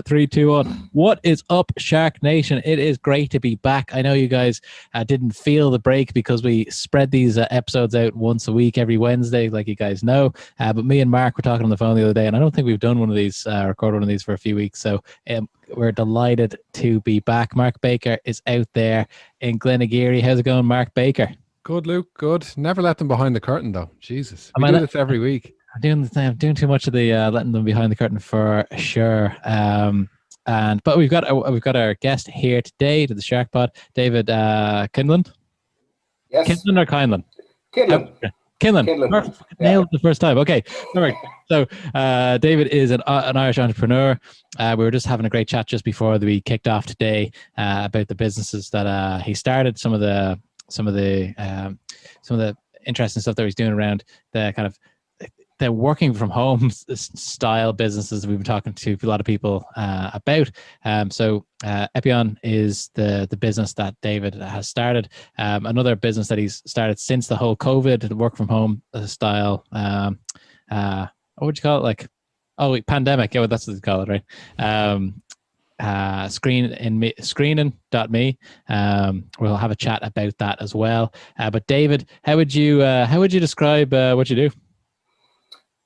3, 2, 1. What is up, Shark Nation? It is great to be back. I know you guys didn't feel the break because we spread these episodes out once a week, every Wednesday, like you guys know. But me and Mark were talking on the phone the other day, and I don't think we've done one of these, recorded one of these for a few weeks. So we're delighted to be back. Mark Baker is out there in Glenageary. How's it going, Mark Baker? Good, Luke. Good. Never let them behind the curtain, though. Jesus, we do this every week. I'm doing too much of the letting them behind the curtain for sure. But we've got our guest here today to the SharkPod, David Kindlon. Yes. Kindlon or Kindlon? Kindlon. Kindlon. Nailed the first time. Okay. All right. So David is an Irish entrepreneur. We were just having a great chat just before we kicked off today about the businesses that he started, some of the interesting stuff that he's doing around the kind of the working from home style businesses we've been talking to a lot of people about. So Epionne is the business that David has started. Another business that he's started since the whole COVID work from home style. What would you call it? Pandemic. Yeah, well, that's what you call it, right? Screening.me. We'll have a chat about that as well. But David, how would you describe what you do?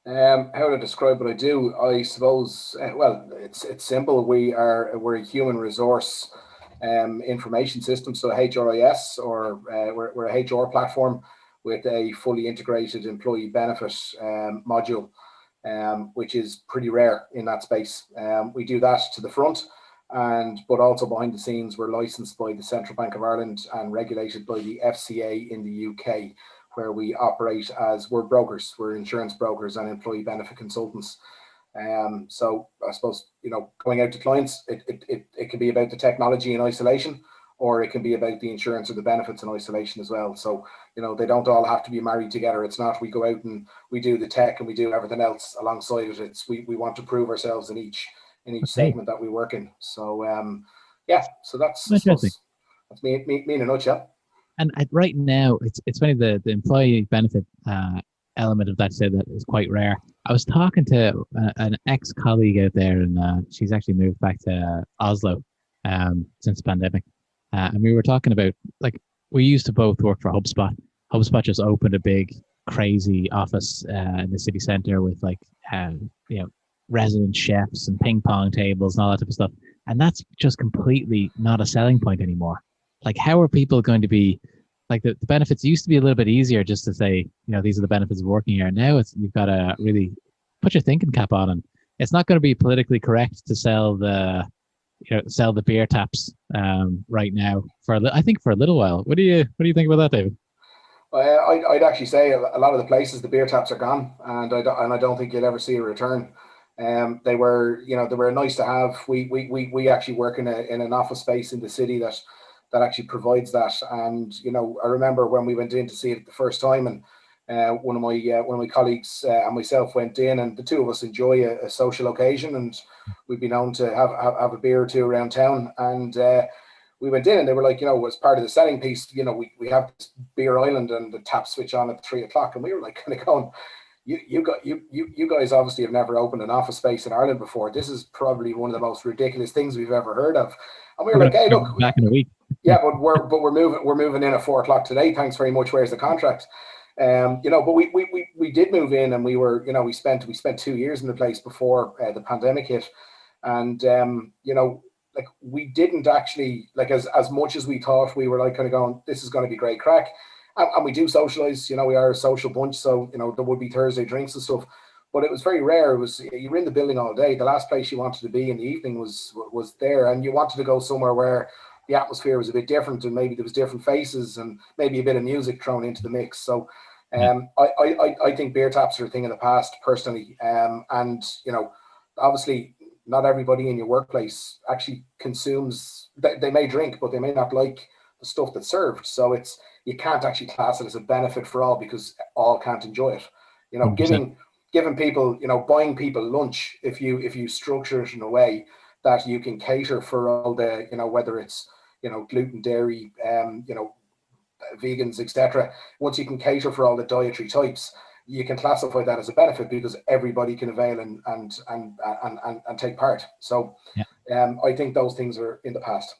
How to describe what I do? I suppose, it's simple. We're a human resource information system, so HRIS, or we're a HR platform with a fully integrated employee benefit module, which is pretty rare in that space. We do that to the front, but also behind the scenes. We're licensed by the Central Bank of Ireland and regulated by the FCA in the UK, where we operate we're brokers. We're insurance brokers and employee benefit consultants. So I suppose, going out to clients, it can be about the technology in isolation, or it can be about the insurance or the benefits in isolation as well. So, they don't all have to be married together. It's not we go out and we do the tech and we do everything else alongside it. It's we want to prove ourselves in each segment that we work in. So so that's me in a nutshell. And right now, it's funny, the employee benefit element of that said that is quite rare. I was talking to an ex-colleague out there, and she's actually moved back to Oslo since the pandemic. And we were talking about, we used to both work for HubSpot. HubSpot just opened a big, crazy office in the city center with resident chefs and ping pong tables and all that type of stuff. And that's just completely not a selling point anymore. How are people going to be, the benefits used to be a little bit easier just to say, these are the benefits of working here. Now you've got to really put your thinking cap on, and it's not going to be politically correct to sell the beer taps right now I think for a little while. What do you think about that, David? I'd actually say a lot of the places the beer taps are gone, and I don't think you'll ever see a return. They were nice to have. We actually work in an office space in the city that actually provides that. And I remember when we went in to see it the first time, and one of my colleagues and myself went in, and the two of us enjoy a social occasion, and we'd be known to have a beer or two around town. And we went in, and they were like, as part of the selling piece, we have this beer island, and the tap switch on at 3:00, and we were like kind of going, you guys obviously have never opened an office space in Ireland before. This is probably one of the most ridiculous things we've ever heard of. And we were like, hey, look, back in a week. Yeah, but we're moving in at 4:00 today. Thanks very much. Where's the contract? But we did move in, and we spent 2 years in the place before the pandemic hit, and we didn't actually as much as we thought. We were kind of going, this is going to be great crack, and we do socialize. We are a social bunch, so there would be Thursday drinks and stuff. But it was very rare. It was, you were in the building all day. The last place you wanted to be in the evening was there, and you wanted to go somewhere where the atmosphere was a bit different, and maybe there was different faces and maybe a bit of music thrown into the mix. So I think beer taps are a thing of the past, personally. And obviously not everybody in your workplace actually consumes. They may drink, but they may not like the stuff that's served. So you can't actually class it as a benefit for all, because all can't enjoy it. Giving people, buying people lunch, if you structure it in a way that you can cater for all the, whether it's, gluten, dairy, vegans, etc. Once you can cater for all the dietary types, you can classify that as a benefit, because everybody can avail and take part. So, I think those things are in the past.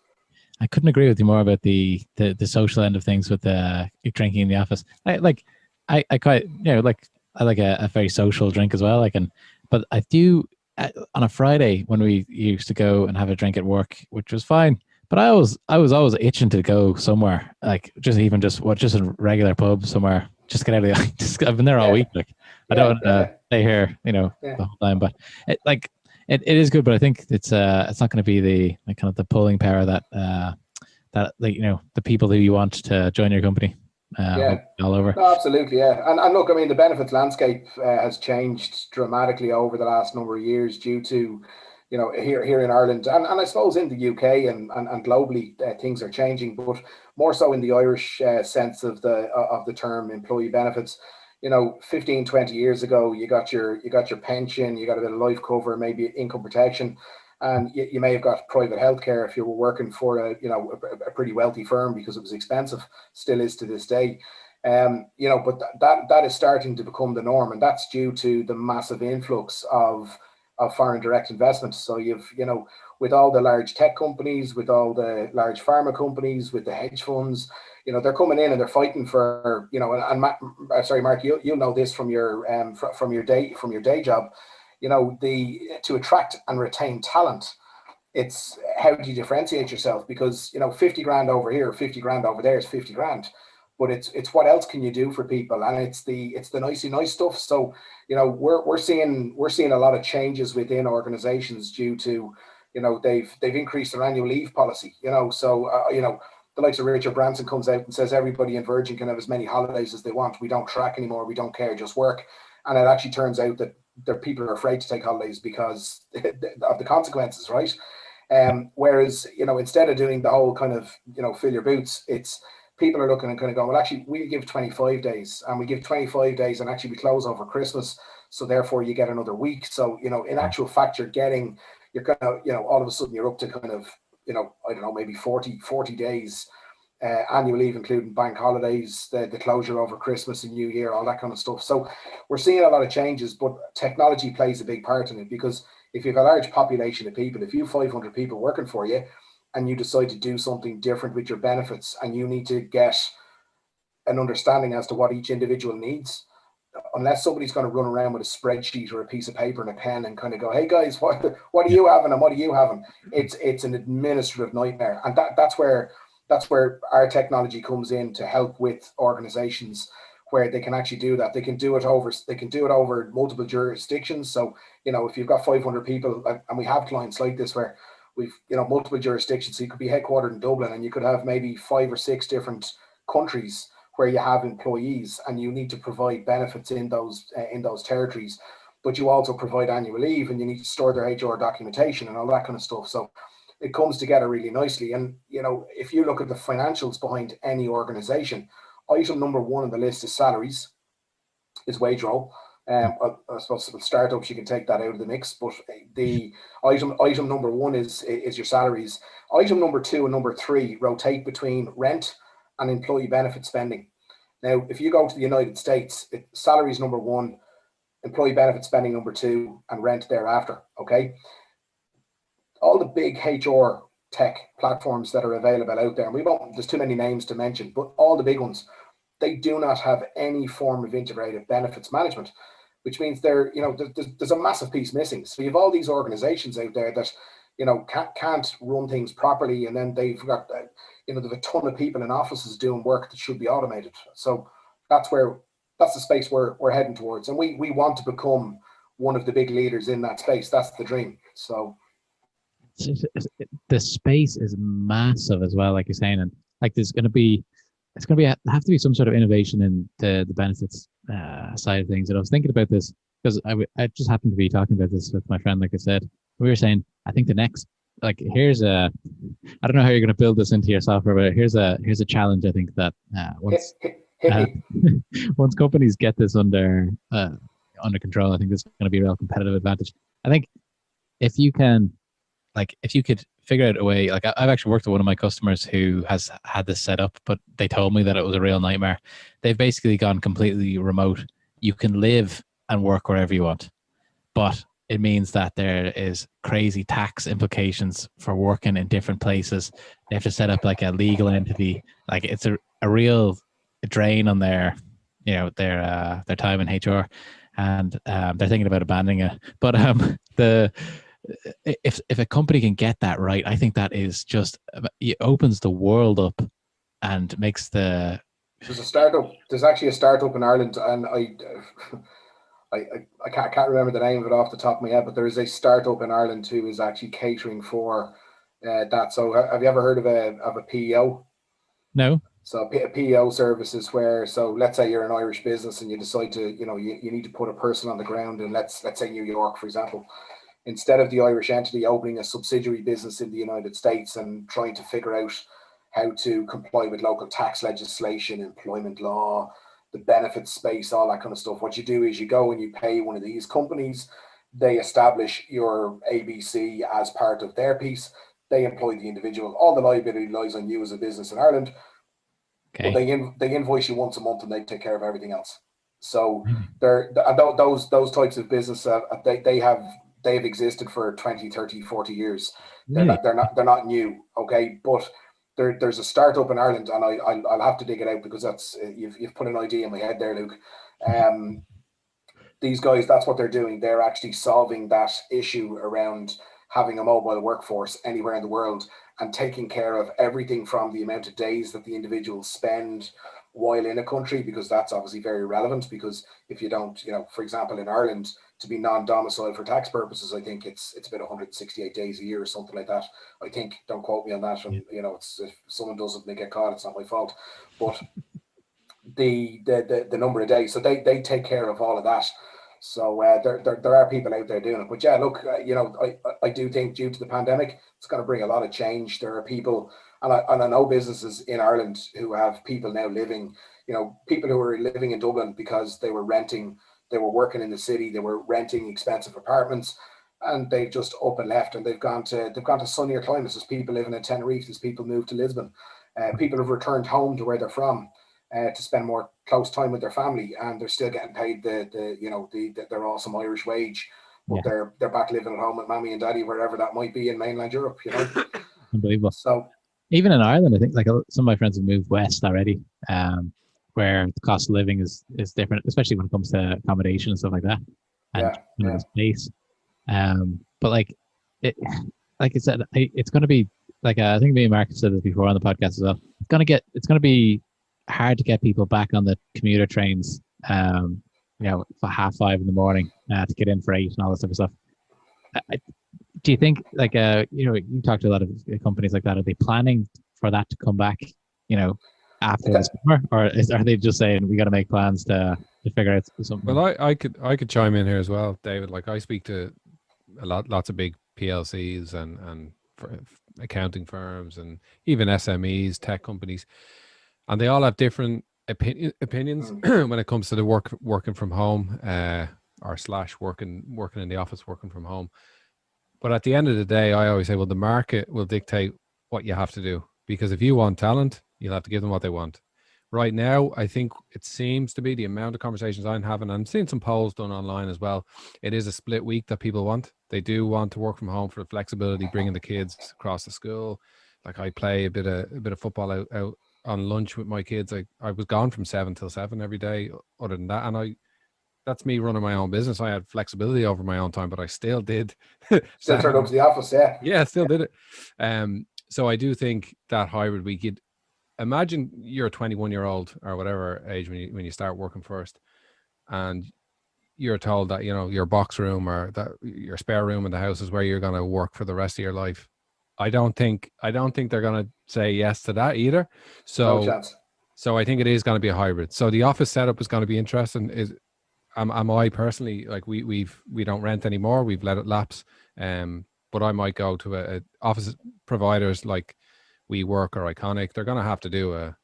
I couldn't agree with you more about the social end of things with the drinking in the office. I quite, I like a very social drink as well. But I do on a Friday when we used to go and have a drink at work, which was fine. But I was always itching to go somewhere, like just a regular pub somewhere. Just get out of the. I've been there all week. I don't want to stay here, the whole time. But it is good, but I think it's not going to be the kind of the pulling power that the people who you want to join your company. All over. No, absolutely, yeah. And look, I mean, the benefits landscape has changed dramatically over the last number of years due to, here in Ireland and I suppose in the UK and globally things are changing, but more so in the Irish sense of the term employee benefits. 15, 20 years ago, you got your pension, you got a bit of life cover, maybe income protection, and you may have got private healthcare if you were working for a pretty wealthy firm because it was expensive, still is to this day. But that is starting to become the norm, and that's due to the massive influx of foreign direct investment. So with all the large tech companies, with all the large pharma companies, with the hedge funds, they're coming in and they're fighting for, sorry, Mark, you'll know this from your day job, to attract and retain talent. It's how do you differentiate yourself? Because 50 grand over here, 50 grand over there is 50 grand. But it's what else can you do for people, and it's the nice stuff. So we're seeing a lot of changes within organizations due to they've increased their annual leave policy. The likes of Richard Branson comes out and says everybody in Virgin can have as many holidays as they want. We don't track anymore. We don't care, just work. And it actually turns out that people are afraid to take holidays because of the consequences, right? Whereas instead of doing the whole kind of fill your boots, it's people are looking and kind of going, well, actually, we give 25 days, and we give 25 days, and actually we close over Christmas, so therefore you get another week. So in actual fact, you're kind of all of a sudden you're up to kind of I don't know, maybe 40 days annual leave, including bank holidays, the closure over Christmas and New Year, all that kind of stuff. So we're seeing a lot of changes, but technology plays a big part in it, because if you have a large population of people, if you have 500 people working for you and you decide to do something different with your benefits, and you need to get an understanding as to what each individual needs, unless somebody's going to run around with a spreadsheet or a piece of paper and a pen and kind of go, hey guys, what are you having and what are you having? It's an administrative nightmare. And that's where our technology comes in to help with organizations where they can actually do that. They can do it over multiple jurisdictions. So, if you've got 500 people, and we have clients like this where we've, multiple jurisdictions, so you could be headquartered in Dublin and you could have maybe 5 or 6 different countries where you have employees, and you need to provide benefits in those territories, but you also provide annual leave, and you need to store their HR documentation and all that kind of stuff. So it comes together really nicely. And if you look at the financials behind any organization, item number 1 on the list is salaries, is wage roll. I suppose with startups you can take that out of the mix, but the item number 1 is your salaries. Item number 2 and number 3 rotate between rent and employee benefit spending. Now, if you go to the United States, salaries number 1, employee benefit spending number 2, and rent thereafter. Okay, all the big HR tech platforms that are available out there, and there's too many names to mention, but all the big ones, they do not have any form of integrated benefits management, which means there's a massive piece missing. So you have all these organizations out there that can't run things properly, and then they've got there's a ton of people in offices doing work that should be automated. So that's the space we're heading towards, and we want to become one of the big leaders in that space. That's the dream. So the space is massive as well, like you're saying, and like have to be some sort of innovation in the benefits side of things. And I was thinking about this because I just happened to be talking about this with my friend. Like I said, we were saying, I think the next, I don't know how you're going to build this into your software, but here's a challenge. I think that once companies get this under control, I think this is going to be a real competitive advantage. I think if you could figure out a way, like I've actually worked with one of my customers who has had this set up, but they told me that it was a real nightmare. They've basically gone completely remote. You can live and work wherever you want, but it means that there is crazy tax implications for working in different places. They have to set up like a legal entity. Like it's a real drain on their, their time in HR, and they're thinking about abandoning it. But if a company can get that right, I think that is just, it opens the world up and makes the. There's a startup. There's actually a startup in Ireland, and I can't remember the name of it off the top of my head, but there is a startup in Ireland who is actually catering for that. So have you ever heard of a PEO? No. So a PEO service is where, so let's say you're an Irish business and you decide to, you need to put a person on the ground in, let's say New York, for example. Instead of the Irish entity opening a subsidiary business in the United States and trying to figure out how to comply with local tax legislation, employment law, the benefits space, all that kind of stuff, what you do is you go and you pay one of these companies. They establish your ABC as part of their piece. They employ the individual. All the liability lies on you as a business in Ireland. Okay. But they invoice you once a month and they take care of everything else. So those types of business, they've existed for 20, 30, 40 years. Really? They're not new. Okay. But there's a startup in Ireland, and I'll have to dig it out because that's, you've put an idea in my head there, Luke. These guys, that's what they're doing. They're actually solving that issue around having a mobile workforce anywhere in the world and taking care of everything from the amount of days that the individuals spend while in a country, because that's obviously very relevant. Because if you don't, for example, in Ireland, to be non-domiciled for tax purposes, I think it's about 168 days a year or something like that. I think, don't quote me on that. And it's, if someone doesn't, they get caught, it's not my fault. But the number of days, so they take care of all of that. So there are people out there doing it. But yeah, look, I do think due to the pandemic, it's going to bring a lot of change. There are people, and I know businesses in Ireland who have people now living, people who are living in Dublin because they were working in the city, they were renting expensive apartments, and they've just up and left, and they've gone to sunnier climates. There's people living in Tenerife. There's people moved to Lisbon. People have returned home to where they're from. To spend more close time with their family, and they're still getting paid their awesome Irish wage, but they're back living at home with mommy and daddy, wherever that might be in mainland Europe. Unbelievable. So even in Ireland, I think like some of my friends have moved west already, where the cost of living is different, especially when it comes to accommodation and stuff like that, and the space. But like I said, it's going to be like I think me and Mark said this before on the podcast as well. It's going to be hard to get people back on the commuter trains, for 5:30 in the morning to get in for 8 and all this type of stuff. Do you think, like, you talk to a lot of companies like that, are they planning for that to come back, after the summer, or are they just saying we got to make plans to figure out something? Well, I could chime in here as well, David. Like, I speak to lots of big PLCs and accounting firms and even SMEs, tech companies. And they all have different opinions when it comes to the working from home, or / working in the office, working from home. But at the end of the day, I always say, well, the market will dictate what you have to do, because if you want talent, you'll have to give them what they want. Right now, I think it seems to be the amount of conversations I'm having, and I'm seeing some polls done online as well. It is a split week that people want. They do want to work from home for the flexibility, bringing the kids across the school. Like, I play a bit of football out on lunch with my kids. I was gone from 7 till 7 every day. Other than that, and that's me running my own business. I had flexibility over my own time, but I still did. Still turned up to the office, yeah. Yeah, still did it. So I do think that hybrid week, you'd imagine you're a 21-year-old or whatever age when you start working first, and you're told that your box room or that your spare room in the house is where you're going to work for the rest of your life. I don't think they're going to say yes to that either. So, no chance. So I think it is going to be a hybrid. So the office setup is going to be interesting. Am I personally, like, we don't rent anymore. We've let it lapse. But I might go to a office providers like WeWork or Iconic. They're going to have to do a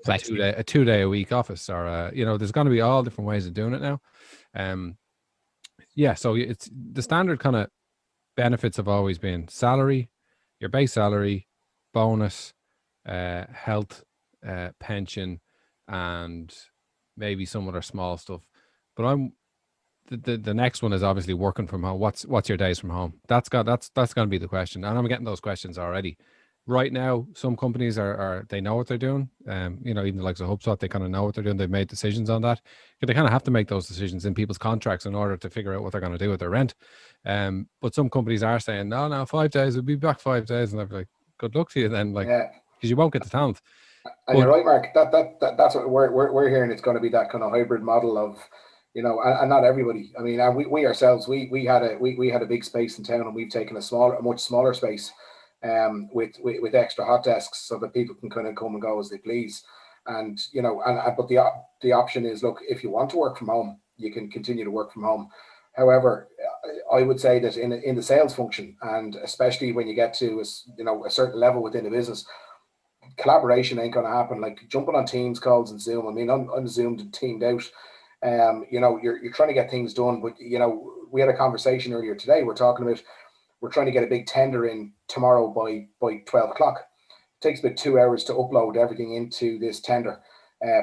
2-day a week office, or there's going to be all different ways of doing it now. So it's the standard kind of benefits have always been salary, your base salary, bonus, health, pension, and maybe some other small stuff. But the next one is obviously working from home. What's your days from home? That's going to be the question, and I'm getting those questions already. Right now, some companies are they know what they're doing. You know, even the likes of HubSpot, they kind of know what they're doing. They've made decisions on that. They kind of have to make those decisions in people's contracts in order to figure out what they're going to do with their rent. But some companies are saying, no, 5 days, we'll be back 5 days, and I'll be like, good luck to you then, like, because you won't get the talent. And you're right, Mark. That's what we're hearing. It's going to be that kind of hybrid model of, you know, and not everybody. I mean, we ourselves, we had a big space in town, and we've taken a much smaller space, with extra hot desks so that people can kind of come and go as they please. And you know, but the option is, look, if you want to work from home, you can continue to work from home. However, I would say that in the sales function, and especially when you get to a certain level within the business, collaboration ain't going to happen. Like jumping on Teams calls and Zoom. I mean, I'm Zoomed and teamed out. You know, you're trying to get things done, but you know, we had a conversation earlier today. We're trying to get a big tender in tomorrow by 12 o'clock. It takes about 2 hours to upload everything into this tender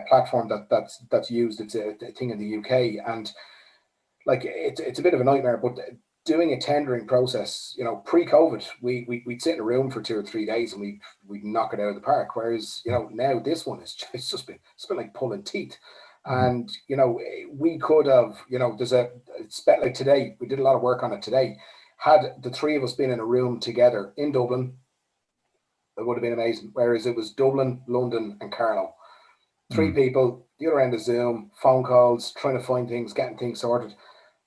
platform that's used. It's a thing in the UK, and like it's a bit of a nightmare. But doing a tendering process, you know, pre-COVID, we'd sit in a room for 2 or 3 days and we'd knock it out of the park. Whereas, you know, now this one it's been like pulling teeth. And, you know, we could have, you know, like today, we did a lot of work on it today. Had the three of us been in a room together in Dublin, it would have been amazing. Whereas it was Dublin, London and Carlow. 3 people, the other end of Zoom, phone calls, trying to find things, getting things sorted.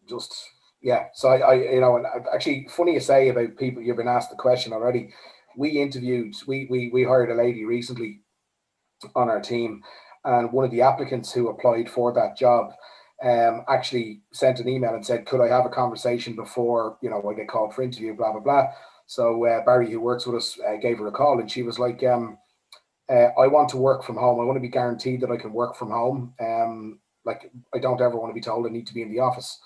Just, yeah. So I you know, and actually funny you say about people, you've been asked the question already. We hired a lady recently on our team, and one of the applicants who applied for that job actually sent an email and said, could I have a conversation before, you know, I get called for interview, blah, blah, blah. So Barry, who works with us, gave her a call, and she was like, I want to work from home. I want to be guaranteed that I can work from home. Like, I don't ever want to be told I need to be in the office.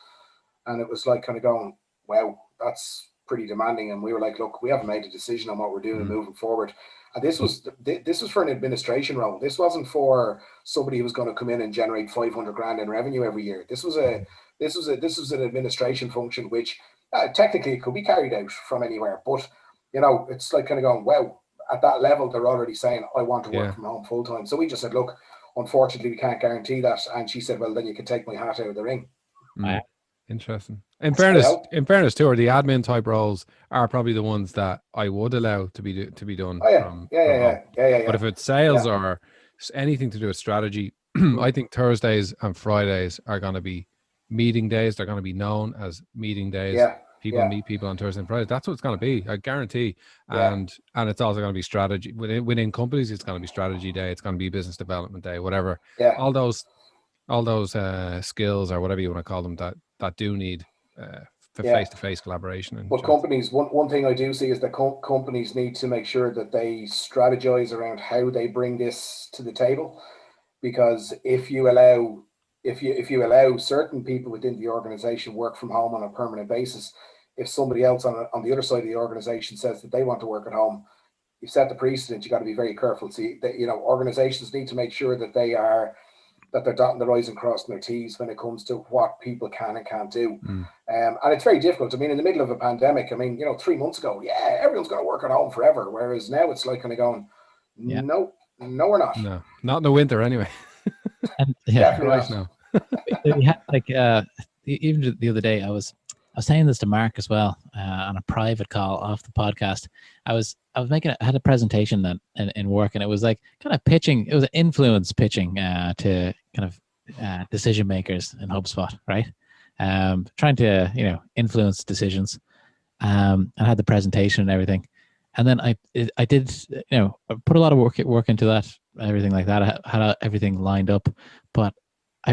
And it was like kind of going, wow, that's pretty demanding. And we were like, look, we haven't made a decision on what we're doing moving forward. And this was for an administration role. This wasn't for somebody who was going to come in and generate 500 grand in revenue every year. This was an administration function, which technically it could be carried out from anywhere. But, you know, it's like kind of going, wow, at that level, they're already saying, I want to work from home full time. So we just said, look, unfortunately, we can't guarantee that. And she said, well, then you can take my hat out of the ring. Interesting. In fairness, too, the admin type roles are probably the ones that I would allow to be done. But if it's sales or anything to do with strategy, I think Thursdays and Fridays are going to be meeting days. They're going to be known as meeting days. People meet people on Thursday and Friday. That's what it's going to be, I guarantee. And it's also going to be strategy within companies. It's going to be strategy day. It's going to be business development day, whatever. All those skills or whatever you want to call them that do need face-to-face collaboration. But companies, one thing I do see is that companies need to make sure that they strategize around how they bring this to the table, because if you allow certain people within the organization work from home on a permanent basis, if somebody else on the other side of the organization says that they want to work at home, you've set the precedent. You got to be very careful. See, that, you know, organizations need to make sure that they're dotting their I's and crossing their T's when it comes to what people can and can't do. And it's very difficult. I mean, in the middle of a pandemic, I mean, you know, 3 months ago, everyone's going to work at home forever. Whereas now it's like kind of going, no, we're not. No, not in the winter anyway. And right now. Like even the other day, I was saying this to Mark as well on a private call off the podcast. I had a presentation that in work, and it was like kind of pitching. It was an influence pitching to kind of decision makers in HubSpot, right? Trying to, you know, influence decisions. I had the presentation and everything, and then I did, you know, put a lot of work into that, everything like that. I had everything lined up, but I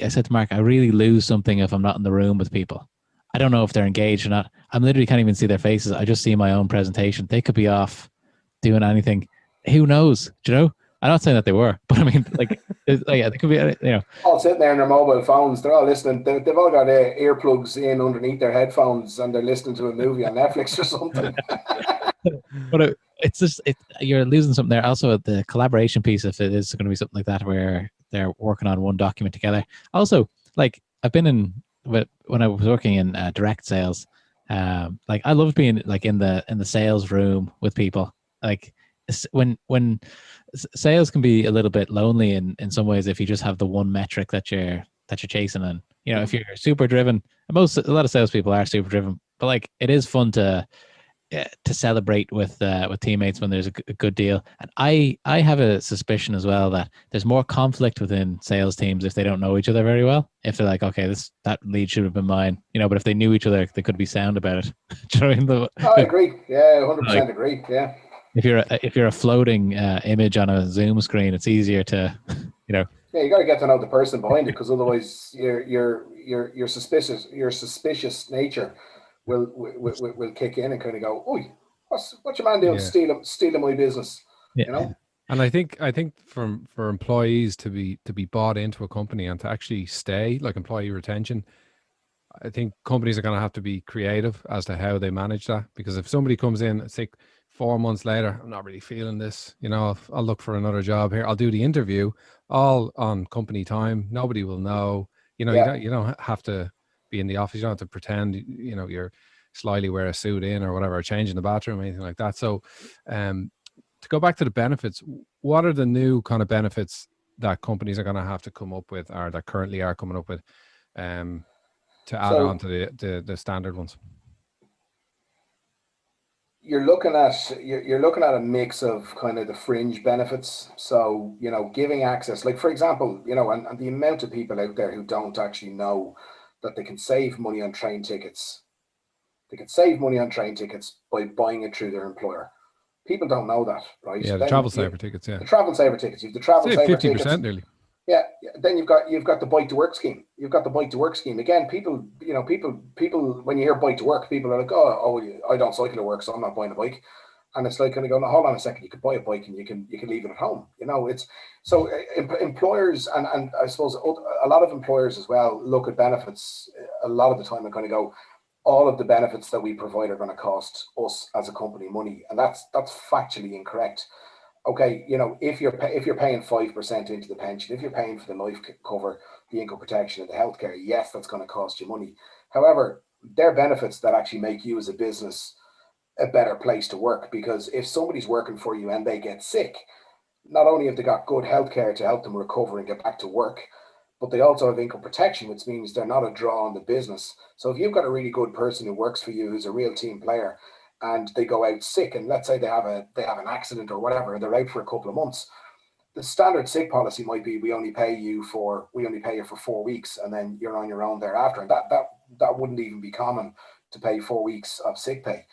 said to Mark, I really lose something if I'm not in the room with people. I don't know if they're engaged or not. I literally can't even see their faces. I just see my own presentation. They could be off doing anything. Who knows? Do you know? I'm not saying that they were, but I mean, like, they could be, you know. All sitting there on their mobile phones. They're all listening. They've all got earplugs in underneath their headphones, and they're listening to a movie on Netflix or something. But it's just, you're losing something there. Also, the collaboration piece, if it is going to be something like that, where they're working on one document together. Also, like, I've been in but when I was working in direct sales, like I loved being like in the sales room with people. Like when sales can be a little bit lonely in some ways if you just have the one metric that you're chasing. And if you're super driven, and a lot of salespeople are super driven, but like it is fun to celebrate with teammates when there's a good deal. And I have a suspicion as well that there's more conflict within sales teams if they don't know each other very well. If they're like, okay, that lead should have been mine, but if they knew each other, they could be sound about it. I agree. Yeah, 100% like, agree. Yeah. If you're a floating image on a Zoom screen, it's easier to, Yeah, you got to get to know the person behind it, because otherwise your suspicious nature will kick in and kind of go, "Oh, what's your man doing? Yeah. Stealing my business?" Yeah. And I think for employees to be bought into a company and to actually stay, like employee retention, I think companies are going to have to be creative as to how they manage that. Because if somebody comes in sick 4 months later, I'm not really feeling this, I'll look for another job here. I'll do the interview all on company time. Nobody will know. Yeah. You don't have to be in the office. You don't have to pretend, you're slyly wear a suit in or whatever, or change in the bathroom, anything like that. So, to go back to the benefits, what are the new kind of benefits that companies are going to have to come up with, or that currently are coming up with, to add on to the standard ones? You're looking at a mix of kind of the fringe benefits. So, giving access, like for example, and the amount of people out there who don't actually know that they can save money on train tickets. They can save money on train tickets by buying it through their employer. People don't know that, right? Yeah, the travel saver tickets. Yeah, the travel saver tickets. You've the travel save saver 50% tickets. nearly. Yeah. Then you've got the bike to work scheme. You've got the bike to work scheme. Again, people, people. When you hear bike to work, people are like, oh, I don't cycle to work, so I'm not buying a bike. And it's like kind of going, no, hold on a second. You can buy a bike and you can leave it at home. It's so employers and I suppose a lot of employers as well look at benefits a lot of the time and kind of go, all of the benefits that we provide are going to cost us as a company money, and that's factually incorrect. Okay, if you're paying 5% into the pension, if you're paying for the life cover, the income protection, and the healthcare, yes, that's going to cost you money. However, they're benefits that actually make you as a business a better place to work, because if somebody's working for you and they get sick, not only have they got good healthcare to help them recover and get back to work, but they also have income protection, which means they're not a draw on the business. So if you've got a really good person who works for you, who's a real team player, and they go out sick, and let's say they have an accident or whatever, and they're out for a couple of months, the standard sick policy might be we only pay you for 4 weeks, and then you're on your own thereafter. And that wouldn't even be common, to pay 4 weeks of sick pay.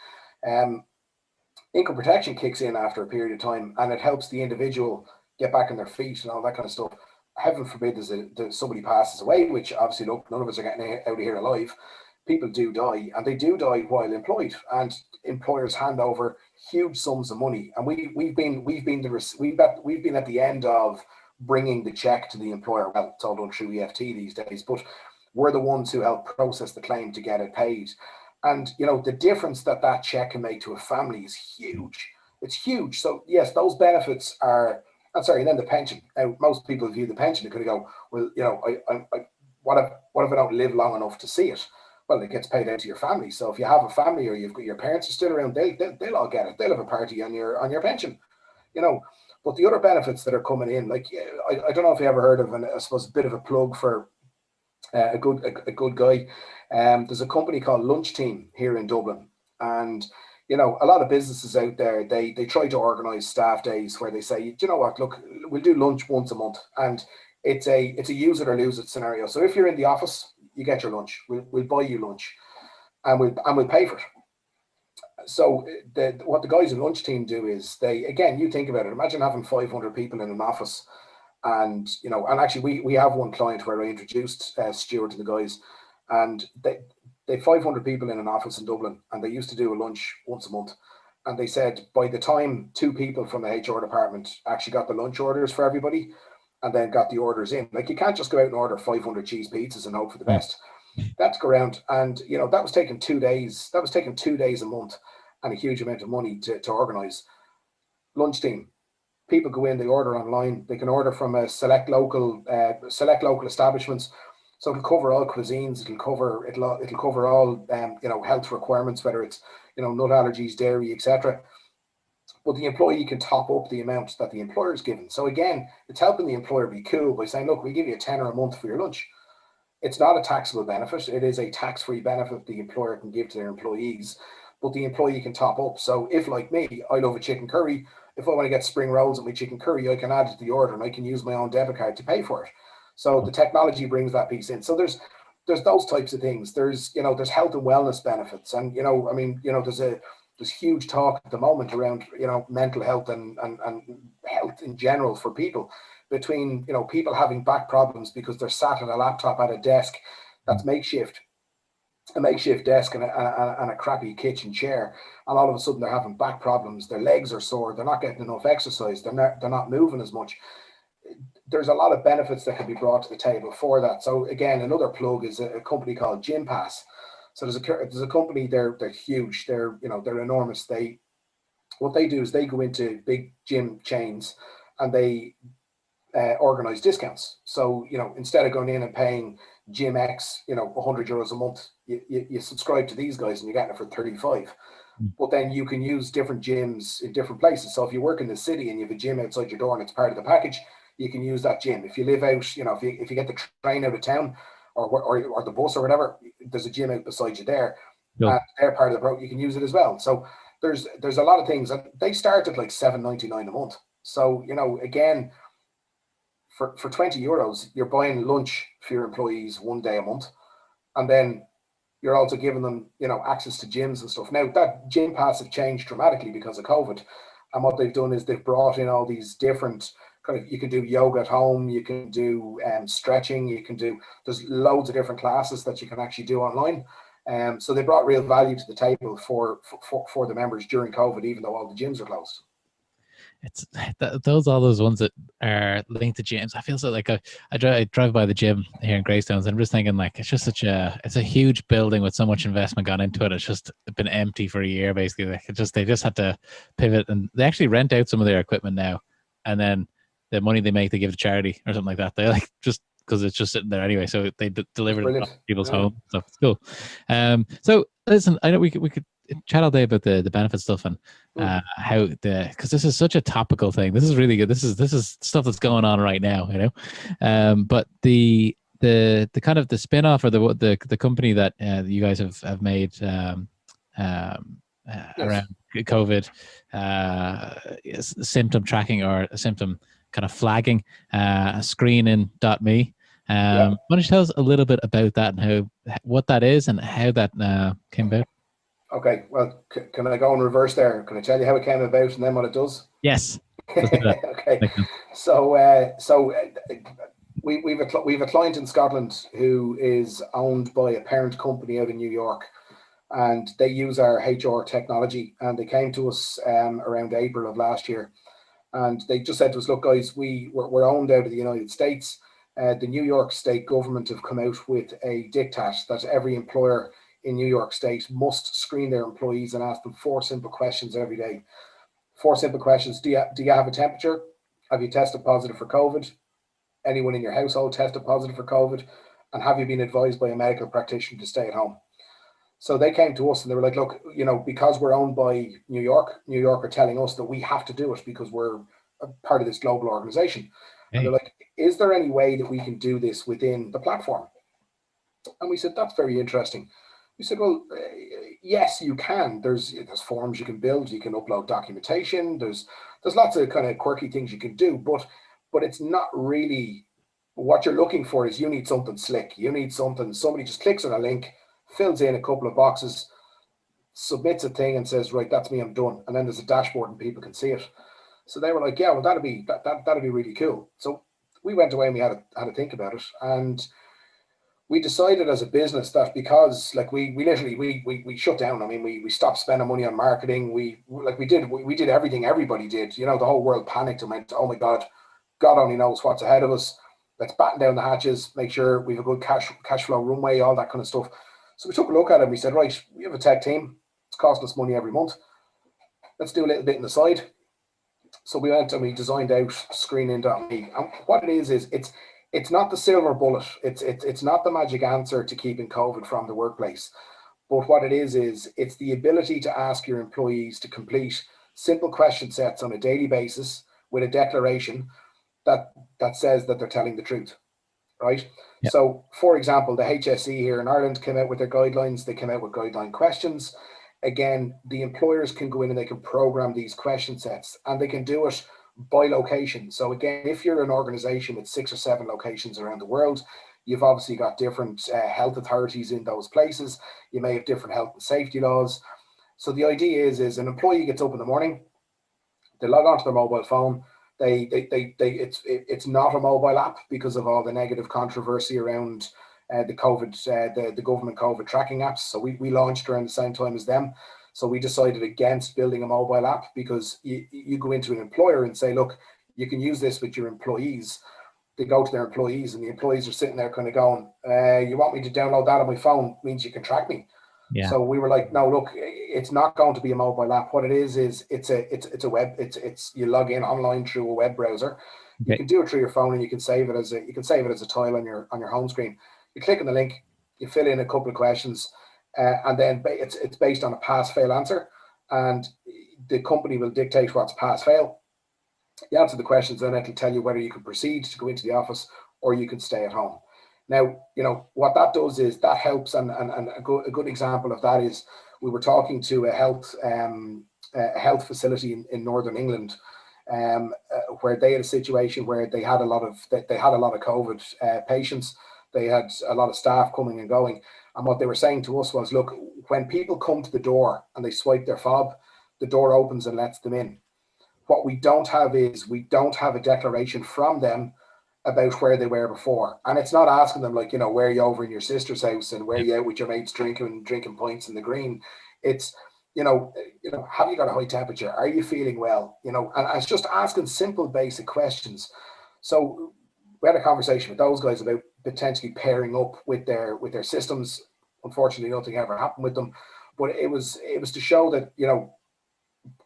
Income protection kicks in after a period of time, and it helps the individual get back on their feet and all that kind of stuff. Heaven forbid somebody passes away, which obviously none of us are getting out of here alive. People do die, and they do die while employed, and employers hand over huge sums of money. And we've been at the end of bringing the check to the employer. Well, it's all done through EFT these days, but we're the ones who help process the claim to get it paid. And the difference that check can make to a family is huge. It's huge. So yes, those benefits are. I'm sorry. And then the pension. Now, most people view the pension. They could go, well, what if I don't live long enough to see it? Well, it gets paid out to your family. So if you have a family, or you've got your parents are still around, they'll all get it. They'll have a party on your pension. But the other benefits that are coming in, like I don't know if you ever heard of, I suppose a bit of a plug for a good guy. There's a company called Lunch Team here in Dublin, and a lot of businesses out there, they try to organise staff days where they say, you know what, look, we'll do lunch once a month, and it's a use it or lose it scenario. So if you're in the office, you get your lunch. We'll buy you lunch, and we'll pay for it. So what the guys in Lunch Team do is you think about it. Imagine having 500 people in an office. And and actually we have one client where I introduced Stuart to the guys, and they 500 people in an office in Dublin, and they used to do a lunch once a month. And they said by the time 2 people from the HR department actually got the lunch orders for everybody, and then got the orders in, like you can't just go out and order 500 cheese pizzas and hope for the best. That's go around, and that was taking 2 days. That was taking 2 days a month, and a huge amount of money to organize. Lunch Team. People go in, they order online. They can order from select local establishments. So it'll cover all cuisines. It'll cover all health requirements, whether it's nut allergies, dairy, etc. But the employee can top up the amount that the employer is given. So again, it's helping the employer be cool by saying, look, we give you a tenner a month for your lunch. It's not a taxable benefit. It is a tax-free benefit the employer can give to their employees, but the employee can top up. So if, like me, I love a chicken curry, if I want to get spring rolls with my chicken curry, I can add it to the order and I can use my own debit card to pay for it. So the technology brings that piece in. So there's those types of things. There's health and wellness benefits, and there's huge talk at the moment around mental health and health in general for people, between people having back problems because they're sat at a laptop at a desk that's a makeshift desk and a crappy kitchen chair, and all of a sudden they're having back problems, their legs are sore, they're not getting enough exercise, they're not moving as much. There's a lot of benefits that can be brought to the table for that. So again, another plug is a company called Gym Pass. So there's a company, they're huge, they're enormous. What they do is they go into big gym chains and they organize discounts. So instead of going in and paying Gym X €100 a month, you subscribe to these guys and you get it for 35. But then you can use different gyms in different places. So if you work in the city and you have a gym outside your door and it's part of the package, you can use that gym. If you live out, if you get the train out of town or the bus or whatever, there's a gym out beside you there. Yep. And they're part of the program. You can use it as well. So there's a lot of things, and they start at like $7.99 a month. So again, for €20, you're buying lunch for your employees one day a month, and then you're also giving them access to gyms and stuff. Now that Gym Pass have changed dramatically because of COVID, and what they've done is they've brought in all these different you can do yoga at home, you can do stretching, there's loads of different classes that you can actually do online. So they brought real value to the table for the members during COVID, even though all the gyms are closed. It's all those ones that are linked to gyms. I feel so like I drive by the gym here in Greystones, and I'm just thinking like it's just it's a huge building with so much investment gone into it. It's just been empty for a year basically. Like they just had to pivot, and they actually rent out some of their equipment now, and then the money they make they give to charity or something like that. They like just because it's just sitting there anyway, so they deliver it to people's home. So it's cool. So listen, I know we could chat all day about the benefit stuff and how because this is such a topical thing. This is really good. This is stuff that's going on right now, but the kind of the spin-off or the company that you guys have made around COVID symptom tracking or symptom kind of flagging, screening.me. Why don't you tell us a little bit about that and what that is and how that came about? Okay, well, can I go in reverse there? Can I tell you how it came about and then what it does? Yes. Okay. So we've a client in Scotland who is owned by a parent company out in New York, and they use our HR technology. And they came to us around April of last year, and they just said to us, "Look, guys, we're owned out of the United States. The New York State government have come out with a diktat that every employer in New York State must screen their employees and ask them 4 simple questions every day. 4 simple questions. Do you have a temperature? Have you tested positive for COVID? Anyone in your household tested positive for COVID? And have you been advised by a medical practitioner to stay at home?" So they came to us and they were like, "Look, because we're owned by New York are telling us that we have to do it because we're a part of this global organization." Hey. And they're like, "Is there any way that we can do this within the platform?" And we said, "That's very interesting." We said, "Well, yes, you can. There's forms you can build. You can upload documentation. There's lots of kind of quirky things you can do, but it's not really what you're looking for. Is you need something slick. You need somebody just clicks on a link, fills in a couple of boxes, submits a thing, and says, 'Right, that's me. I'm done.' And then there's a dashboard and people can see it." So they were like, "Yeah, well, that'd be really cool." So we went away and we had to think about it, and we decided as a business that because we literally shut down. I mean, we stopped spending money on marketing. We did everything everybody did. The whole world panicked and went, "Oh my God, God only knows what's ahead of us. Let's batten down the hatches, make sure we have a good cash flow runway, all that kind of stuff." So we took a look at it and we said, "Right, we have a tech team. It's costing us money every month. Let's do a little bit on the side." So we went and we designed out screening.me. And what it is it's not the silver bullet. It's not the magic answer to keeping COVID from the workplace. But what it is it's the ability to ask your employees to complete simple question sets on a daily basis with a declaration that says that they're telling the truth, right? Yeah. So, for example, the HSE here in Ireland came out with their guidelines. They came out with guideline questions. Again, the employers can go in and they can program these question sets, and they can do it by location. So again, if you're an organization with 6 or 7 locations around the world, you've obviously got different health authorities in those places. You may have different health and safety laws. So the idea is an employee gets up in the morning, they log onto their mobile phone. It's not a mobile app because of all the negative controversy around the COVID, the government COVID tracking apps. So we launched around the same time as them. So we decided against building a mobile app because you go into an employer and say, look, you can use this with your employees. They go to their employees and the employees are sitting there kind of going, you want me to download that on my phone? Means you can track me. Yeah. So we were like, no, look, it's not going to be a mobile app. What it is it's a web. It's you log in online through a web browser. Okay. You can do it through your phone and you can save it as a tile on your home screen. You click on the link, you fill in a couple of questions, and then it's based on a pass-fail answer, and the company will dictate what's pass-fail. You answer the questions, and it'll tell you whether you can proceed to go into the office or you can stay at home. Now, what that does is that helps, and a good example of that is we were talking to a health facility in Northern England, where they had a situation where they had a lot of COVID patients. They had a lot of staff coming and going, and what they were saying to us was, look, when people come to the door and they swipe their fob, the door opens and lets them in. What we don't have is a declaration from them about where they were before. And it's not asking them like, where are you over in your sister's house and where are you out with your mates drinking pints in the green. It's, have you got a high temperature? Are you feeling well? And it's just asking simple, basic questions. So we had a conversation with those guys about potentially pairing up with their systems. Unfortunately, nothing ever happened with them, but it was to show that,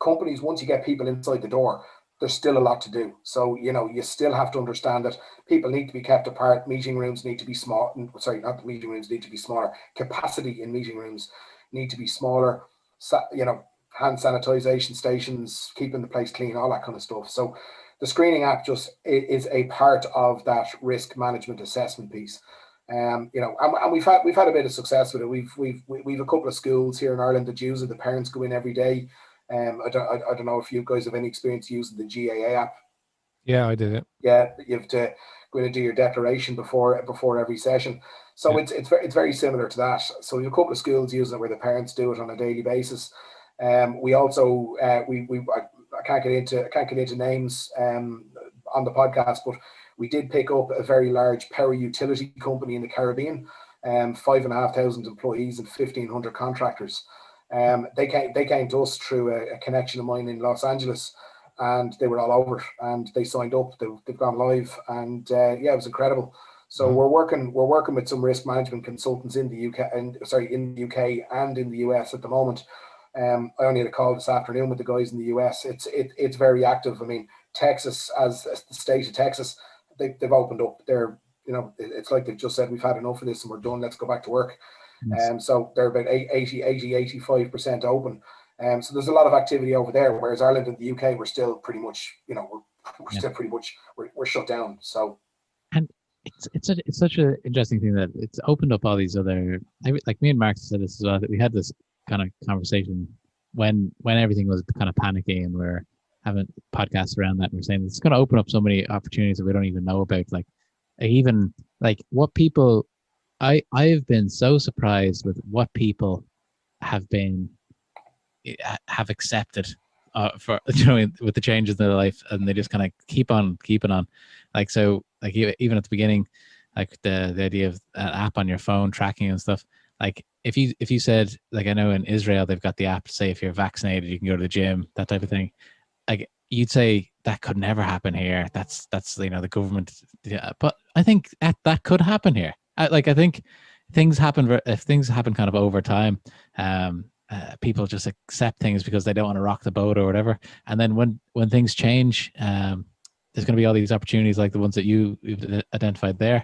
companies, once you get people inside the door, there's still a lot to do. So, you still have to understand that people need to be kept apart. Meeting rooms need to be small. Sorry, not the meeting rooms need to be smaller. Capacity in meeting rooms need to be smaller. Hand sanitization stations, keeping the place clean, all that kind of stuff. So the screening app just is a part of that risk management assessment piece. And we've had a bit of success with it. We've a couple of schools here in Ireland that use it. The parents go in every day. I don't know if you guys have any experience using the GAA app. Yeah, I did it. Yeah, you have to go in and do your declaration before every session. So yeah. It's very similar to that. So we have a couple of schools using it where the parents do it on a daily basis. We also I can't get into names on the podcast, but we did pick up a very large power utility company in the Caribbean, 5,500 employees and 1,500 contractors. They came to us through a connection of mine in Los Angeles, and they were all over and they signed up. They've gone live, and it was incredible. So we're working with some risk management consultants in the UK and in the US at the moment. I only had a call this afternoon with the guys in the US. It's very active. I mean, Texas, as the state of Texas, they've opened up. It's like they've just said, we've had enough of this and we're done. Let's go back to work. Yes. So they're about 85% open. So there's a lot of activity over there, whereas Ireland and the UK, we're still pretty much, we're shut down. So, and it's such an interesting thing that it's opened up all these other, like me and Mark said this as well, that we had this kind of conversation when everything was kind of panicky, and we're having podcasts around that, and we're saying it's going to open up so many opportunities that we don't even know about. Like even like what people, I've been so surprised with what people have accepted for with the changes in their life, and they just kind of keep on keeping on. Like, so like even at the beginning, like the idea of an app on your phone tracking and stuff. Like if you said, like, I know in Israel they've got the app to say if you're vaccinated you can go to the gym, that type of thing. Like you'd say that could never happen here. That's the government. Yeah, but I think that could happen here. I think things happen kind of over time. People just accept things because they don't want to rock the boat or whatever. And then when things change, there's going to be all these opportunities like the ones that you've identified there,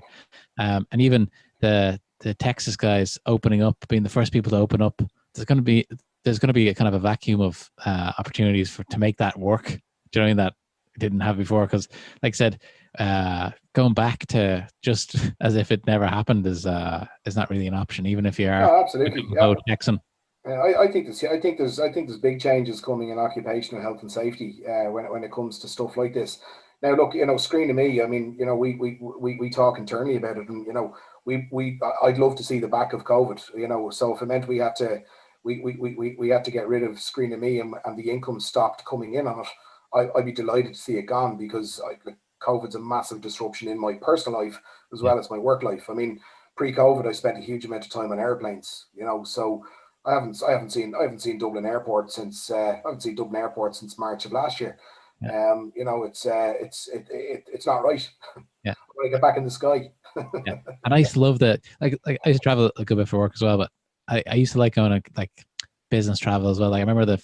and even the Texas guys opening up, being the first people to open up. There's going to be a kind of a vacuum of opportunities to make that work. Doing that didn't have before, because, like I said, going back to just as if it never happened is not really an option, even if you are absolutely Texan. I think there's big changes coming in occupational health and safety when it comes to stuff like this. Now, look, Screen to Me. I mean, we talk internally about it, and I'd love to see the back of COVID. So if it meant we had to get rid of Screen to Me and the income stopped coming in on it, I'd be delighted to see it gone, because COVID's a massive disruption in my personal life as well as my work life. I mean, pre-COVID, I spent a huge amount of time on airplanes. So I haven't seen Dublin Airport since March of last year. Yeah. It's not right. Yeah. I want to get back in the sky. Yeah. And I used to love that. Like I used to travel a good bit for work as well, but I used to like going to like business travel as well. Like I remember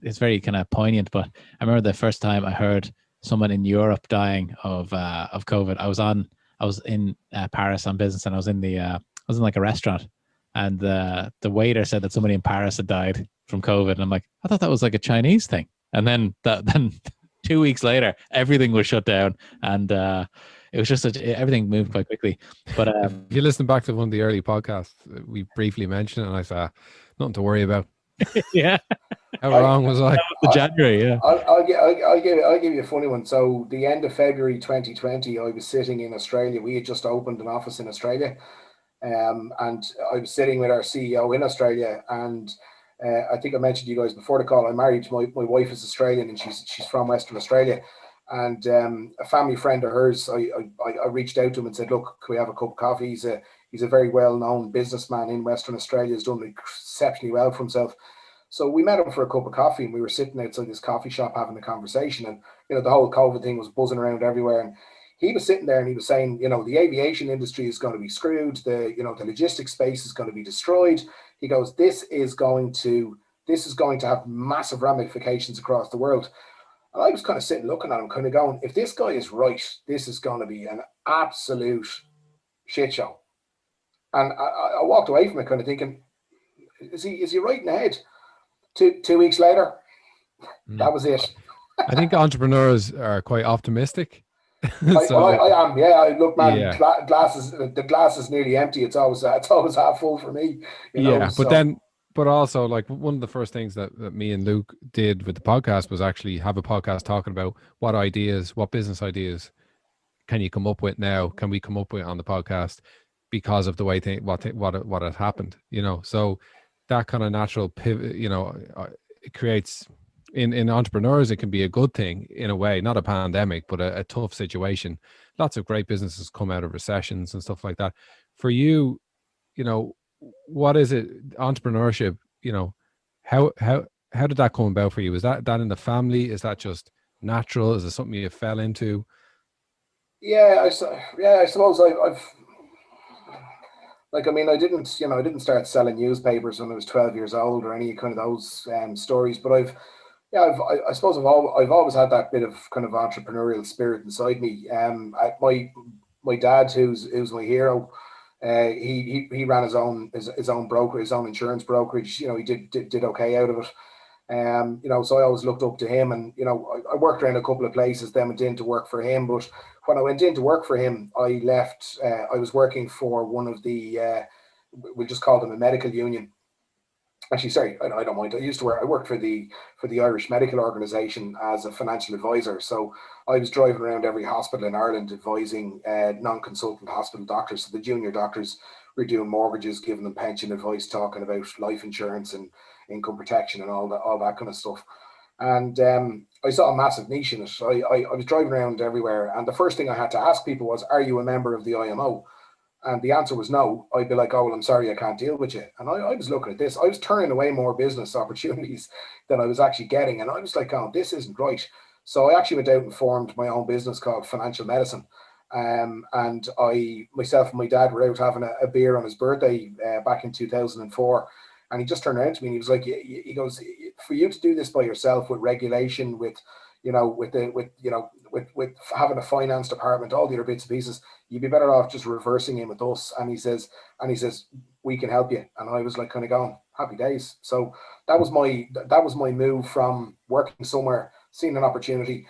it's very kind of poignant, but I remember the first time I heard someone in Europe dying of COVID. I was in Paris on business, and I was in like a restaurant, and the waiter said that somebody in Paris had died from COVID, and I'm like, I thought that was like a Chinese thing. And then 2 weeks later, everything was shut down, and it was just everything moved quite quickly. But if you listen back to one of the early podcasts, we briefly mentioned it, and I said, nothing to worry about. Yeah. How wrong was I? That was January, yeah. I'll give you a funny one. So the end of February 2020, I was sitting in Australia. We had just opened an office in Australia, and I was sitting with our CEO in Australia. And I think I mentioned to you guys before the call, I'm married. My wife is Australian, and she's from Western Australia. And a family friend of hers, I reached out to him and said, look, can we have a cup of coffee? He's a very well-known businessman in Western Australia. He's done exceptionally well for himself. So we met him for a cup of coffee, and we were sitting outside this coffee shop having a conversation. And, the whole COVID thing was buzzing around everywhere. And he was sitting there and he was saying, the aviation industry is going to be screwed. The logistics space is going to be destroyed. He goes, this is going to have massive ramifications across the world. And I was kind of sitting looking at him, kind of going, if this guy is right, this is going to be an absolute shit show. And I walked away from it kind of thinking, is he right in the head? Two weeks later, that was it. I think entrepreneurs are quite optimistic. I am. Yeah, look, man. Yeah. The glass is nearly empty. It's always half full for me. But also, like, one of the first things that me and Luke did with the podcast was actually have a podcast talking about what business ideas can you come up with now? Can we come up with on the podcast because of the way what had happened? So that kind of natural pivot, it creates in entrepreneurs, it can be a good thing in a way, not a pandemic, but a tough situation. Lots of great businesses come out of recessions and stuff like that. For you, what is it, entrepreneurship, how did that come about for you? Is that in the family? Is that just natural? Is it something you fell into? Yeah, I suppose I've like, I mean, I didn't start selling newspapers when I was 12 years old or any kind of those stories, but I suppose I've always had that bit of kind of entrepreneurial spirit inside me. My dad, who's my hero, he ran his own broker, his own insurance brokerage. He did okay out of it. So I always looked up to him, and I worked around a couple of places then went in to work for him. But when I went in to work for him, I left. I was working for one of the we'll just call them a medical union. Actually, sorry, I don't mind. I worked for the Irish Medical Organisation as a financial advisor. So I was driving around every hospital in Ireland advising non-consultant hospital doctors. So the junior doctors were doing mortgages, giving them pension advice, talking about life insurance and income protection and all that kind of stuff. And I saw a massive niche in it. I was driving around everywhere, and the first thing I had to ask people was, "Are you a member of the IMO?" And the answer was no. I'd be like, "Oh, well, I'm sorry, I can't deal with you." And I was looking at this. I was turning away more business opportunities than I was actually getting. And I was like, "Oh, this isn't right." So I actually went out and formed my own business called Financial Medicine. And myself and my dad were out having a beer on his birthday back in 2004. And he just turned around to me and he was like, he goes, "For you to do this by yourself with regulation, with with having a finance department, all the other bits and pieces, you'd be better off just reversing in with us. And he says, we can help you. And I was like kind of going, happy days. So that was my move from working somewhere, seeing an opportunity.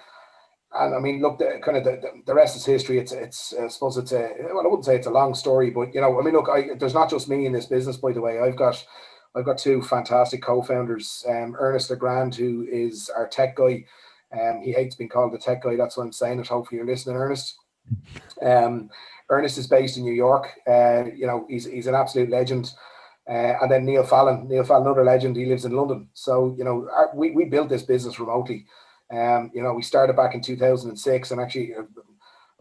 And I mean, look, the rest is history. It's I suppose it's I wouldn't say it's a long story, but look, there's not just me in this business, by the way. I've got two fantastic co-founders, Ernest Legrand, who is our tech guy. He hates being called the tech guy. That's why I'm saying it. Hopefully you're listening, Ernest. Ernest is based in New York. He's an absolute legend. And then Neil Fallon, another legend. He lives in London. So we built this business remotely. We started back in 2006, and actually a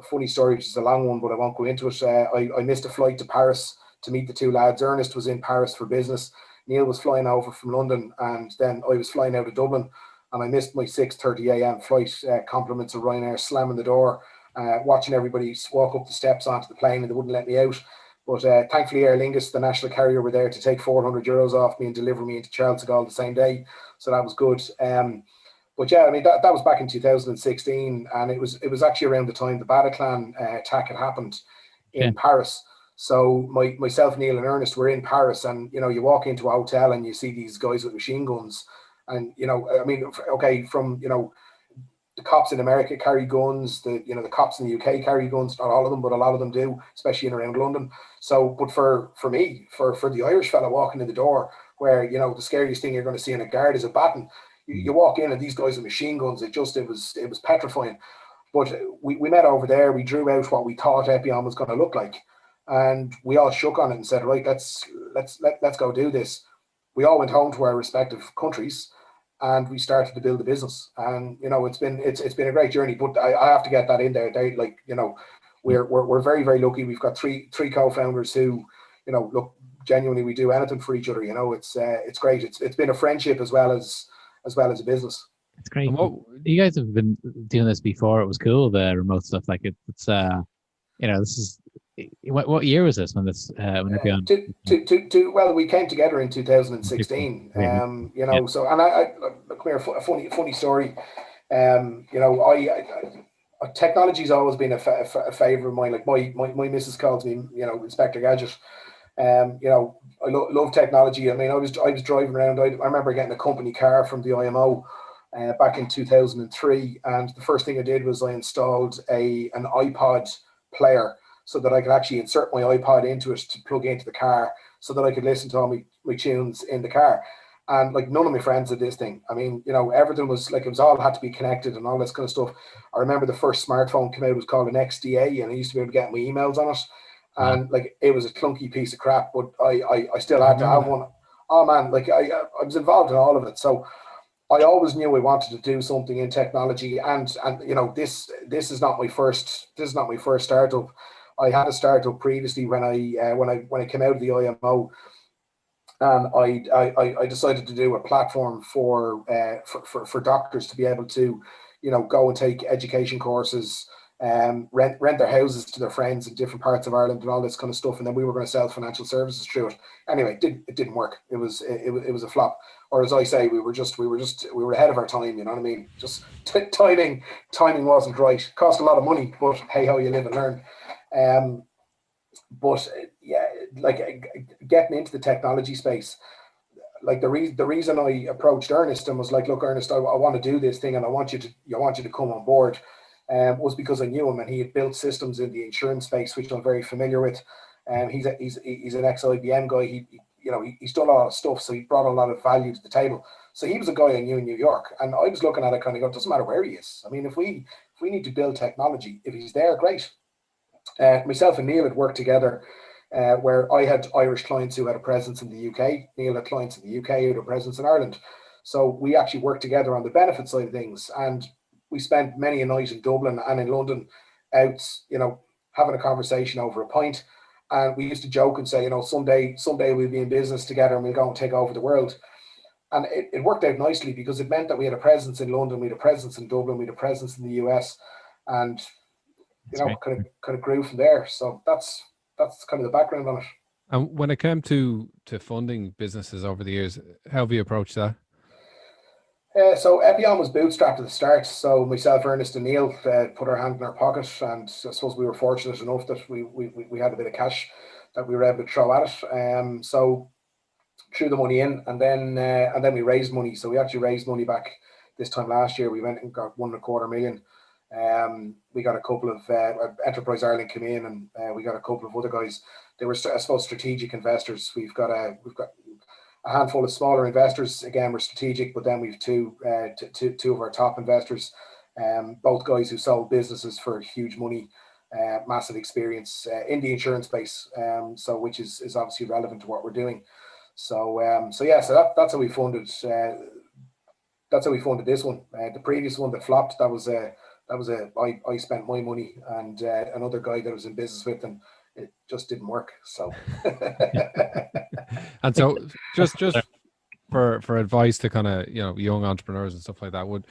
funny story, which is a long one, but I won't go into it. I missed a flight to Paris to meet the two lads. Ernest was in Paris for business. Neil was flying over from London, and then I was flying out of Dublin, and I missed my 6:30 a.m. flight. Compliments of Ryanair, slamming the door, watching everybody walk up the steps onto the plane, and they wouldn't let me out. But thankfully, Aer Lingus, the national carrier, were there to take €400 off me and deliver me into Charles de Gaulle the same day. So that was good. But yeah, I mean, that was back in 2016, and it was actually around the time the Bataclan attack had happened in Paris. So myself, Neil, and Ernest were in Paris, and you walk into a hotel and you see these guys with machine guns, and from the cops in America carry guns, the cops in the UK carry guns, not all of them, but a lot of them do, especially in around London. So, but for me, for the Irish fella walking in the door, where the scariest thing you're going to see in a guard is a baton. You walk in and these guys with machine guns, it was petrifying. But we met over there, we drew out what we thought Epionne was going to look like, and we all shook on it and said, right, let's go do this. We all went home to our respective countries, and we started to build the business. And it's been a great journey. But I have to get that in there. We're very, very lucky. We've got three co-founders who look, genuinely, we do anything for each other. It's great. It's been a friendship as well as a business. It's great. You guys have been doing this before. It was cool, the remote stuff. Like it's this is what year was this when Epionne? Well, we came together in 2016. So, and I come here, a funny story. Technology's always been a favor of mine. Like my missus calls me, Inspector Gadget. I love technology. I mean, I was driving around. I remember getting a company car from the IMO back in 2003, and the first thing I did was I installed an iPod player so that I could actually insert my iPod into it to plug into the car, so that I could listen to all my tunes in the car. And like, none of my friends did this thing. I mean, everything was like, it was all had to be connected and all this kind of stuff. I remember the first smartphone came out, it was called an XDA, and I used to be able to get my emails on it. And like, it was a clunky piece of crap, but I still had to have one. Oh man, like I was involved in all of it. So I always knew I wanted to do something in technology, and this is not my first startup. I had a startup previously when I came out of the IMO, and I decided to do a platform for doctors to be able to go and take education courses, rent their houses to their friends in different parts of Ireland and all this kind of stuff, and then we were going to sell financial services through it. Anyway, it didn't work. It was a flop. Or as I say, we were ahead of our time. You know what I mean? Just timing wasn't right. Cost a lot of money, but hey, how you live and learn. But yeah, like getting into the technology space, like the reason I approached Ernest and was like, look, Ernest, I want to do this thing, and I want you to come on board. Was because I knew him, and he had built systems in the insurance space, which I'm very familiar with. He's an ex-IBM guy. He's done a lot of stuff, so he brought a lot of value to the table. So he was a guy I knew in New York, and I was looking at it kind of go, it doesn't matter where he is. I mean, if we need to build technology, if he's there, great. Myself and Neil had worked together, where I had Irish clients who had a presence in the UK. Neil had clients in the UK who had a presence in Ireland. So we actually worked together on the benefit side of things, and we spent many a night in Dublin and in London out, having a conversation over a pint. And we used to joke and say, someday we'll be in business together and we'll go and take over the world. And it worked out nicely, because it meant that we had a presence in London, we had a presence in Dublin, we had a presence in the US, and kind of grew from there. So that's kind of the background on it. And when it came to funding businesses over the years, how have you approached that? So Epionne was bootstrapped at the start. So myself, Ernest, and Neil put our hand in our pocket, and I suppose we were fortunate enough that we had a bit of cash that we were able to throw at it. So threw the money in, and then we raised money. So we actually raised money back this time last year. We went and got 1.25 million. We got a couple of Enterprise Ireland came in, and we got a couple of other guys. They were, I suppose, strategic investors. We've got a handful of smaller investors. Again, we're strategic, but then we've two of our top investors, both guys who sold businesses for huge money, massive experience in the insurance space. So which is obviously relevant to what we're doing. So that's how we funded. That's how we funded this one. The previous one that flopped, I spent my money and another guy that I was in business with, and it just didn't work. So, and so just for advice to kind of young entrepreneurs and stuff like that, would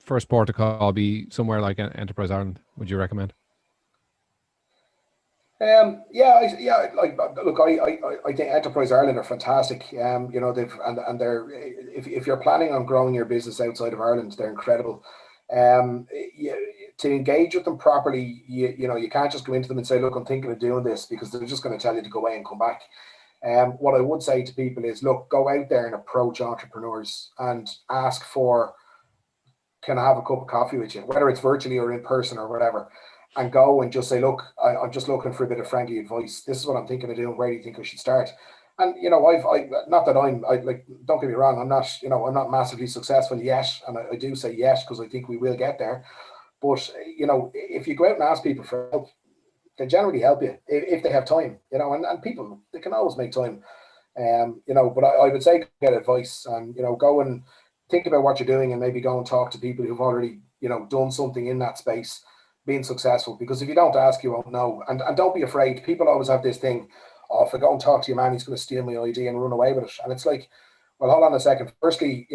first port of call be somewhere like Enterprise Ireland? Would you recommend? Look, I think Enterprise Ireland are fantastic. They're if you're planning on growing your business outside of Ireland, they're incredible. To engage with them properly, you can't just go into them and say, look, I'm thinking of doing this, because they're just going to tell you to go away and come back. What I would say to people is, look, go out there and approach entrepreneurs and ask for, can I have a cup of coffee with you, whether it's virtually or in person or whatever, and go and just say, look, I'm just looking for a bit of friendly advice. This is what I'm thinking of doing. Where do you think I should start? And don't get me wrong, I'm not massively successful yet, and I do say yet because I think we will get there. But if you go out and ask people for help, they generally help you if they have time. And people, they can always make time. But I would say get advice, and go and think about what you're doing, and maybe go and talk to people who've already done something in that space, being successful. Because if you don't ask, you won't know. And don't be afraid. People always have this thing, oh, if I go and talk to your man, he's going to steal my idea and run away with it. And it's like, well, hold on a second. Firstly,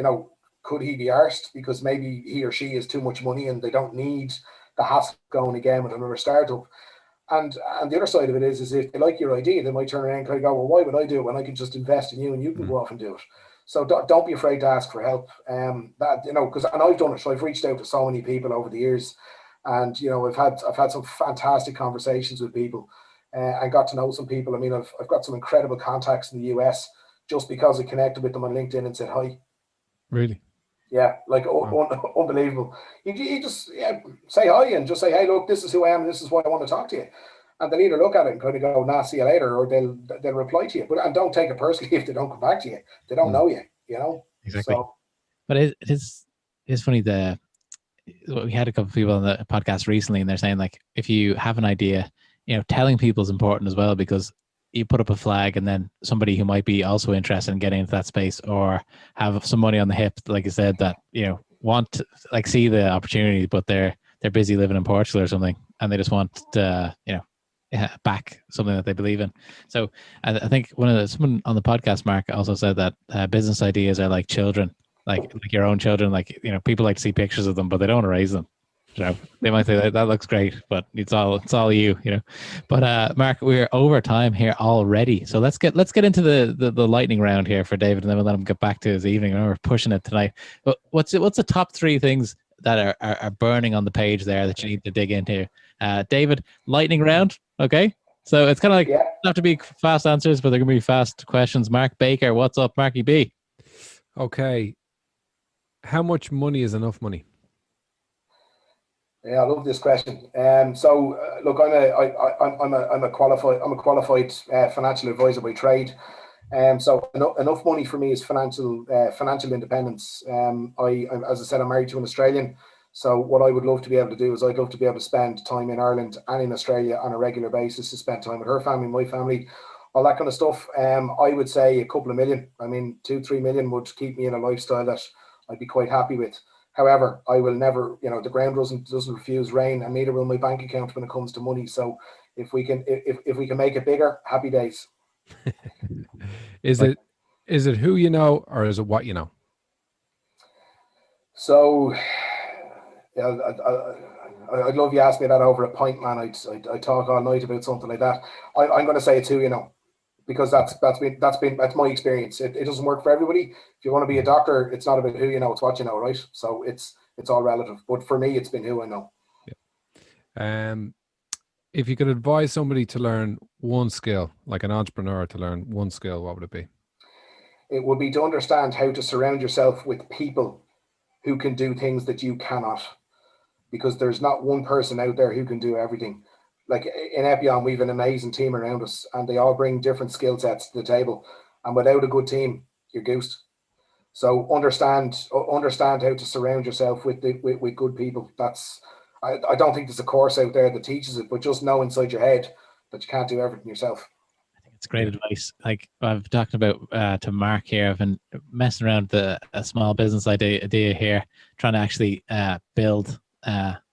could he be arsed? Because maybe he or she has too much money and they don't need the hassle going again with another startup. And the other side of it is if they like your idea, they might turn around and kind of go, well, why would I do it when I can just invest in you and you can go off and do it? So don't be afraid to ask for help. Because I've done it. So I've reached out to so many people over the years, and I've had some fantastic conversations with people, and got to know some people. I mean, I've got some incredible contacts in the US just because I connected with them on LinkedIn and said hi. Really? Yeah, like unbelievable. You just say hi and just say, hey, look, this is who I am. This is why I want to talk to you. And they'll either look at it and kind of go, nah, see you later, or they'll reply to you. And don't take it personally if they don't come back to you. They don't know you, Exactly. So, but it is funny. We had a couple of people on the podcast recently, and they're saying, like, if you have an idea, telling people is important as well, because you put up a flag, and then somebody who might be also interested in getting into that space, or have some money on the hip, like you said, that want to see the opportunity, but they're busy living in Portugal or something, and they just want to back something that they believe in. So I think someone on the podcast, Mark, also said that business ideas are like children, like your own children. Like people like to see pictures of them, but they don't want to raise them. They might say that looks great, but it's all you. But Mark, we're over time here already, so let's get into the lightning round here for David, and then we'll let him get back to his evening. I know we're pushing it tonight, but what's the top 3 things that are burning on the page there that you need to dig into? David, lightning round. Okay, so it's kind of like, yeah. Not have to be fast answers, but they're gonna be fast questions. Mark Baker, what's up, Marky B? Okay, how much money is enough money? Yeah, I love this question. Look, I'm a qualified financial advisor by trade. So enough money for me is financial independence. As I said, I'm married to an Australian. So what I would love to be able to do is I'd love to be able to spend time in Ireland and in Australia on a regular basis, to spend time with her family, my family, all that kind of stuff. I would say a couple of million. I mean, 2-3 million would keep me in a lifestyle that I'd be quite happy with. However, I will never, the ground doesn't refuse rain, and neither will my bank account when it comes to money. So if we can make it bigger, happy days. Is it who you know, or is it what you know? So, yeah, I'd love you ask me that over a pint, man. I'd talk all night about something like that. I'm going to say it's who you know. because that's my experience. It doesn't work for everybody. If you want to be a doctor, it's not about who you know, it's what you know, right? So it's all relative. But for me, it's been who I know. Yeah. If you could advise somebody to learn one skill, like an entrepreneur to learn one skill, what would it be? It would be to understand how to surround yourself with people who can do things that you cannot, because there's not one person out there who can do everything. Like in Epionne, we have an amazing team around us, and they all bring different skill sets to the table. And without a good team, you're goosed. So understand how to surround yourself with good people. I don't think there's a course out there that teaches it, but just know inside your head that you can't do everything yourself. It's great advice. Like I've talked about to Mark here, I've been messing around with a small business idea here, trying to actually build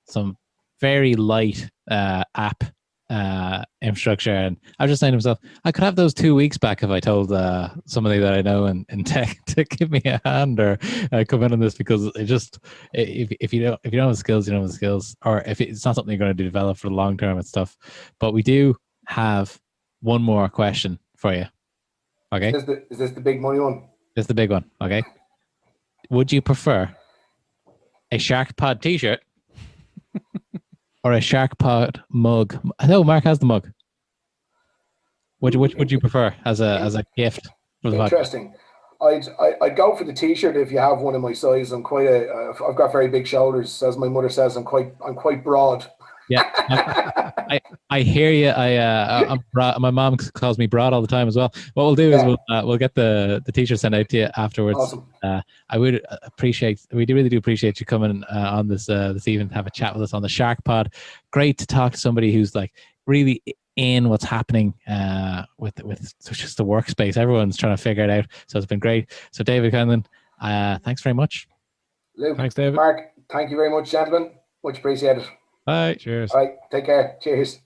some very light app infrastructure. And I was just saying to myself, I could have those 2 weeks back if I told somebody that I know in tech to give me a hand or come in on this, because it just, if you don't have the skills, you don't have the skills, or if it's not something you're going to develop for the long term and stuff. But we do have one more question for you. Okay. Is this the big money one? This is the big one. Okay. Would you prefer a SharkPod t-shirt or a SharkPod mug? I know Mark has the mug. Which would you prefer as a gift for the podcast? Interesting. I'd go for the t-shirt if you have one in my size. I've got very big shoulders, as my mother says. I'm quite broad. Yeah, I hear you. I'm broad. My mom calls me broad all the time as well. What we'll do is we'll get the t-shirt sent out to you afterwards. Awesome. I would appreciate. We really do appreciate you coming on this evening to have a chat with us on the SharkPod. Great to talk to somebody who's like really in what's happening with just the workspace. Everyone's trying to figure it out. So it's been great. So David Kindlon, thanks very much. Luke, thanks, David. Mark, thank you very much, gentlemen. Much appreciated. Bye. Cheers. All right. Take care. Cheers.